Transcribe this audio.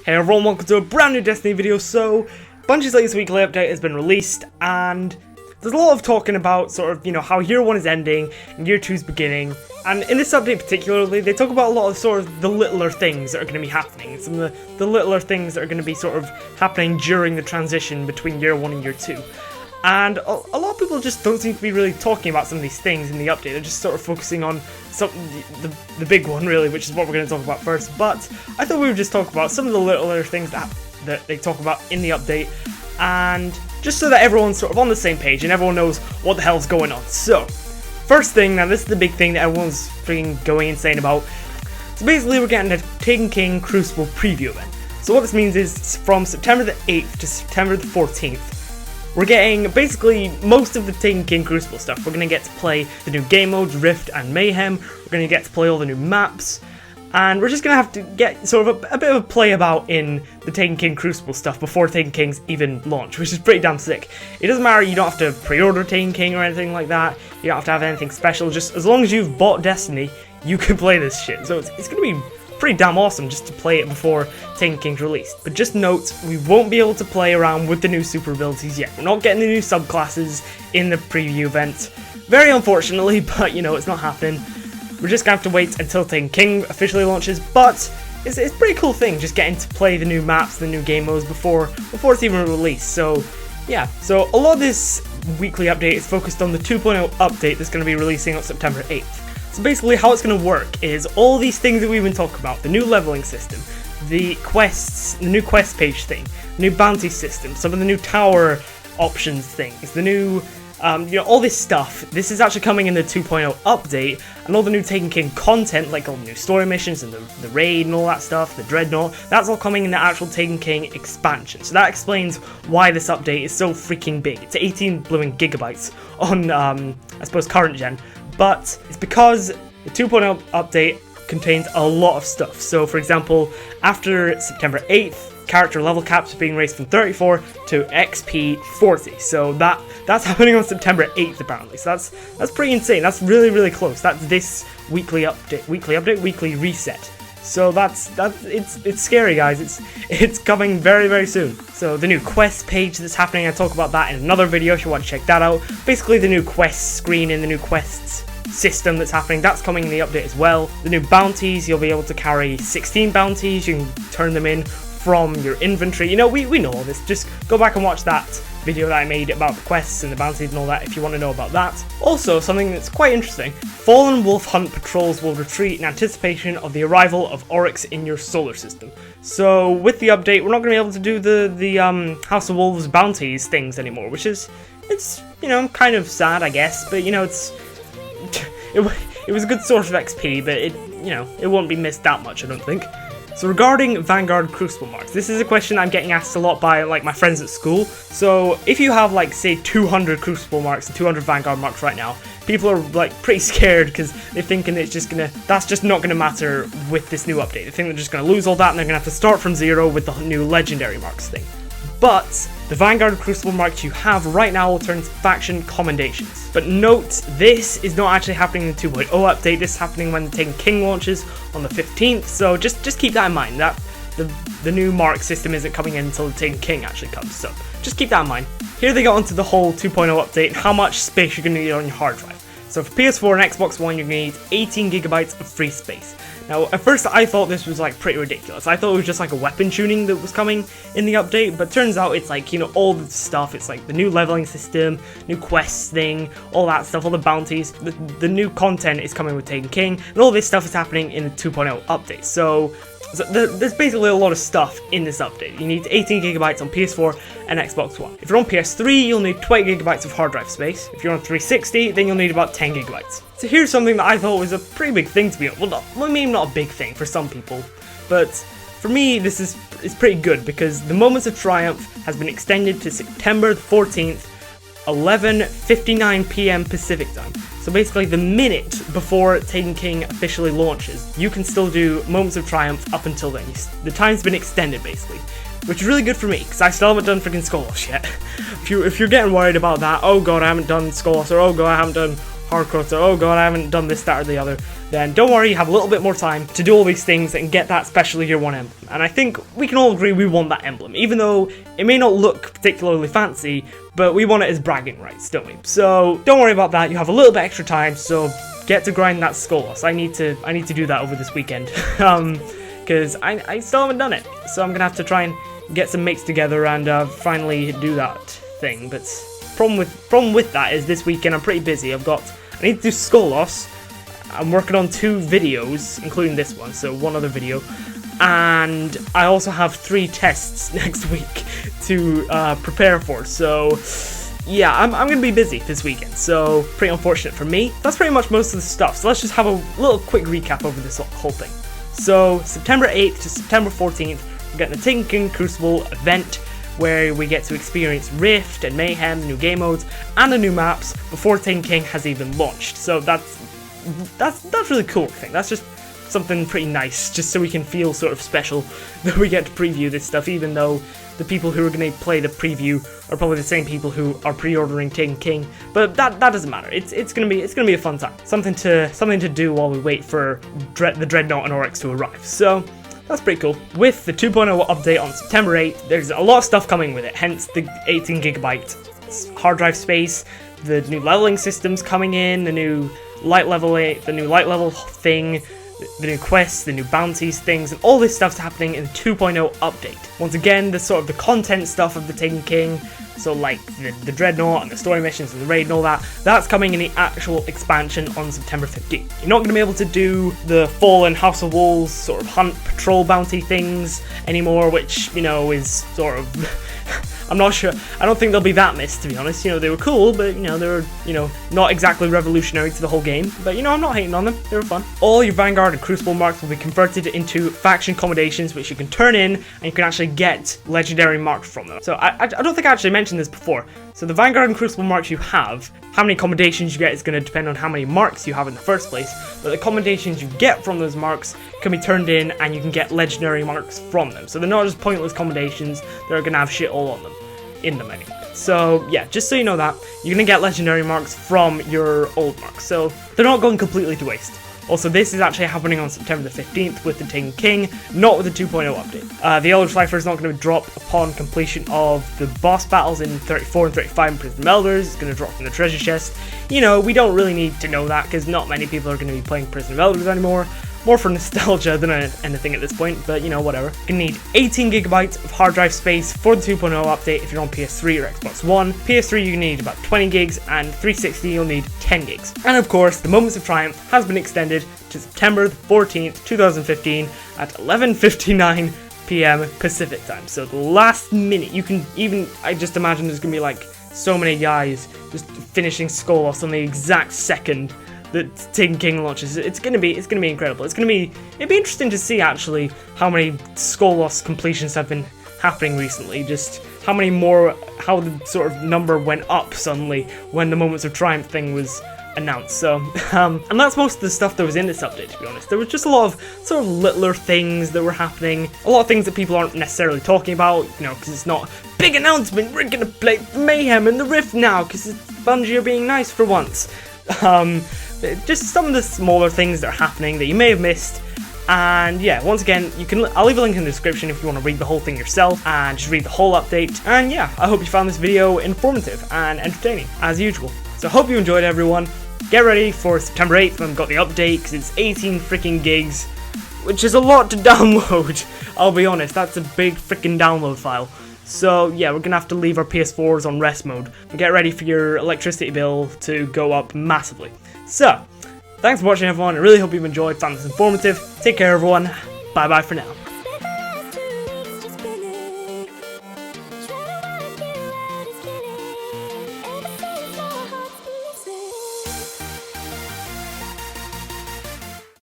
Hey everyone, welcome to a brand new Destiny video. So, Bungie's latest weekly update has been released, and there's a lot of talking about sort of, how Year 1 is ending and Year 2 is beginning. And in this update particularly, they talk about a lot of sort of the littler things that are going to be happening. Some of the littler things that are going to be sort of happening during the transition between Year 1 and Year 2. And a lot of people just don't seem to be really talking about some of these things in the update. They're just sort of focusing on the big one, really, which is what we're going to talk about first. But I thought we would just talk about some of the littler things that they talk about in the update, and just so that everyone's sort of on the same page and everyone knows what the hell's going on. So, first thing, now this is the big thing that everyone's freaking going insane about. So basically we're getting a Taken King Crucible Preview Event. So what this means is from September the 8th to September the 14th, we're getting basically most of the Taken King Crucible stuff. We're going to get to play the new game modes, Rift and Mayhem. We're going to get to play all the new maps. And we're just going to have to get sort of a bit of a play about in the Taken King Crucible stuff before Taken Kings even launch, which is pretty damn sick. It doesn't matter, you don't have to pre-order Taken King or anything like that. You don't have to have anything special. Just as long as you've bought Destiny, you can play this shit. So it's going to be pretty damn awesome just to play it before Taken King's released. But just note, we won't be able to play around with the new super abilities yet. We're not getting the new subclasses in the preview event. Very unfortunately, but it's not happening. We're just gonna have to wait until Taken King officially launches, but it's a pretty cool thing just getting to play the new maps, the new game modes before it's even released. So yeah, so a lot of this weekly update is focused on the 2.0 update that's going to be releasing on September 8th. So basically how it's going to work is all these things that we've been talking about, the new leveling system, the quests, the new quest page thing, the new bounty system, some of the new tower options things, the new, all this stuff. This is actually coming in the 2.0 update, and all the new Taken King content, like all the new story missions and the raid and all that stuff, the Dreadnought, that's all coming in the actual Taken King expansion. So that explains why this update is so freaking big. It's 18 blooming gigabytes on, I suppose, current gen. But it's because the 2.0 update contains a lot of stuff. So, for example, after September 8th, character level caps are being raised from 34 to XP 40. So that's happening on September 8th, apparently. So that's pretty insane. That's really, really close. That's this weekly reset. So it's scary, guys. It's coming very, very soon. So the new quest page that's happening, I talk about that in another video if you want to check that out. Basically the new quest screen and the new quests system that's happening, that's coming in the update as well. The new bounties, you'll be able to carry 16 bounties, you can turn them in from your inventory. We know all this. Just go back and watch that video that I made about the quests and the bounties and all that if you want to know about that. Also, something that's quite interesting, Fallen Wolf Hunt patrols will retreat in anticipation of the arrival of Oryx in your solar system. So with the update, we're not going to be able to do the House of Wolves bounties things anymore, which is, it's kind of sad, I guess, but it was a good source of XP, but it won't be missed that much, I don't think. So regarding Vanguard Crucible marks, this is a question I'm getting asked a lot by my friends at school. So if you have say 200 Crucible marks and 200 Vanguard marks right now, people are pretty scared because they're thinking that's just not gonna matter with this new update. They think they're just gonna lose all that and they're gonna have to start from zero with the new legendary marks thing. But the Vanguard Crucible marks you have right now will turn into faction commendations. But note, this is not actually happening in the 2.0 update. This is happening when the Taken King launches on the 15th. So just keep that in mind. That the new mark system isn't coming in until the Taken King actually comes. So just keep that in mind. Here they got onto the whole 2.0 update and how much space you're going to need on your hard drive. So for PS4 and Xbox One, you're going to need 18 gigabytes of free space. Now, at first I thought this was pretty ridiculous. I thought it was just a weapon tuning that was coming in the update, but turns out it's all the stuff. It's the new leveling system, new quests thing, all that stuff, all the bounties. The new content is coming with Taken King, and all this stuff is happening in the 2.0 update. So there's basically a lot of stuff in this update. You need 18 gigabytes on PS4 and Xbox One. If you're on PS3, you'll need 20 gigabytes of hard drive space. If you're on 360, then you'll need about 10 gigabytes. So here's something that I thought was a pretty big thing to be honest. Well, maybe not a big thing for some people, but for me, this is pretty good because the Moments of Triumph has been extended to September the 14th, 11:59 p.m. Pacific time. So basically the minute before Taken King officially launches, you can still do Moments of Triumph up until then. The time's been extended basically, which is really good for me because I still haven't done freaking Skolos yet. If you're getting worried about that, oh god I haven't done Skolos, or oh god I haven't done hardcore, so oh god, I haven't done this, that, or the other, then don't worry, you have a little bit more time to do all these things and get that special year 1 emblem. And I think we can all agree we want that emblem, even though it may not look particularly fancy, but we want it as bragging rights, don't we? So don't worry about that, you have a little bit extra time, so get to grind that skull loss. I need to do that over this weekend, because I still haven't done it, so I'm gonna have to try and get some mates together and finally do that thing. But problem with that is this weekend I'm pretty busy. I need to do skull loss. I'm working on 2 videos, including this one, so 1 other video, and I also have 3 tests next week to prepare for. So yeah, I'm gonna be busy this weekend, so pretty unfortunate for me. That's pretty much most of the stuff, so let's just have a little quick recap over this whole thing. So September 8th to September 14th, we're getting the Taken King Crucible event, where we get to experience Rift and Mayhem, the new game modes, and the new maps before Taken King has even launched. So that's really cool, I think. That's just something pretty nice, just so we can feel sort of special that we get to preview this stuff, even though the people who are going to play the preview are probably the same people who are pre-ordering Taken King. But that doesn't matter. It's gonna be a fun time. Something to do while we wait for the Dreadnought and Oryx to arrive. So that's pretty cool. With the 2.0 update on September 8th, there's a lot of stuff coming with it, hence the 18GB hard drive space, the new leveling systems coming in, the new light level thing, the new quests, the new bounties things, and all this stuff's happening in the 2.0 update. Once again, the sort of the content stuff of the Taken King, so like the Dreadnought and the story missions and the raid and all that, that's coming in the actual expansion on September 15th. You're not going to be able to do the Fallen House of Wolves sort of hunt patrol bounty things anymore, which, you know, is sort of I'm not sure. I don't think they'll be that missed, to be honest. You know, they were cool, but, you know, they were, you know, not exactly revolutionary to the whole game. But, you know, I'm not hating on them. They were fun. All your Vanguard and Crucible marks will be converted into faction accommodations, which you can turn in, and you can actually get legendary marks from them. So I don't think I actually mentioned this before. So the Vanguard and Crucible marks you have, how many accommodations you get is going to depend on how many marks you have in the first place, but the accommodations you get from those marks can be turned in, and you can get legendary marks from them. So they're not just pointless accommodations, they're going to have shit all on them. In them anyway. So yeah, just so you know that, you're going to get legendary marks from your old marks, so they're not going completely to waste. Also, this is actually happening on September the 15th with the Taken King, not with the 2.0 update. The Elder Cipher is not going to drop upon completion of the boss battles in 34 and 35 in Prison of Elders. It's going to drop from the treasure chest. You know, we don't really need to know that, because not many people are going to be playing Prison of Elders anymore. More for nostalgia than anything at this point, but you know, whatever. You're gonna need 18GB of hard drive space for the 2.0 update if you're on PS3 or Xbox One. PS3 you're gonna need about 20 gigs, and 360 you'll need 10 gigs. And of course, the Moments of Triumph has been extended to September the 14th, 2015 at 11:59 PM Pacific time. So the last minute, you can even, I just imagine there's gonna be like so many guys just finishing Skull Loss on the exact second that Taken King launches. It's gonna be incredible. It'd be interesting to see actually how many Skull Loss completions have been happening recently. Just how the sort of number went up suddenly when the Moments of Triumph thing was announced. So, and that's most of the stuff that was in this update, to be honest. There was just a lot of sort of littler things that were happening, a lot of things that people aren't necessarily talking about, you know, because it's not big announcement, we're gonna play Mayhem and the Rift now, because Bungie are being nice for once. Just some of the smaller things that are happening that you may have missed. And yeah, once again, I'll leave a link in the description if you want to read the whole thing yourself and just read the whole update. And yeah, I hope you found this video informative and entertaining, as usual. So I hope you enjoyed, everyone. Get ready for September 8th when we've got the update, because it's 18 freaking gigs, which is a lot to download. I'll be honest, that's a big freaking download file. So yeah, we're gonna have to leave our PS4s on rest mode. But get ready for your electricity bill to go up massively. So, thanks for watching, everyone. I really hope you've enjoyed, found this informative. Take care, everyone. Bye bye for now.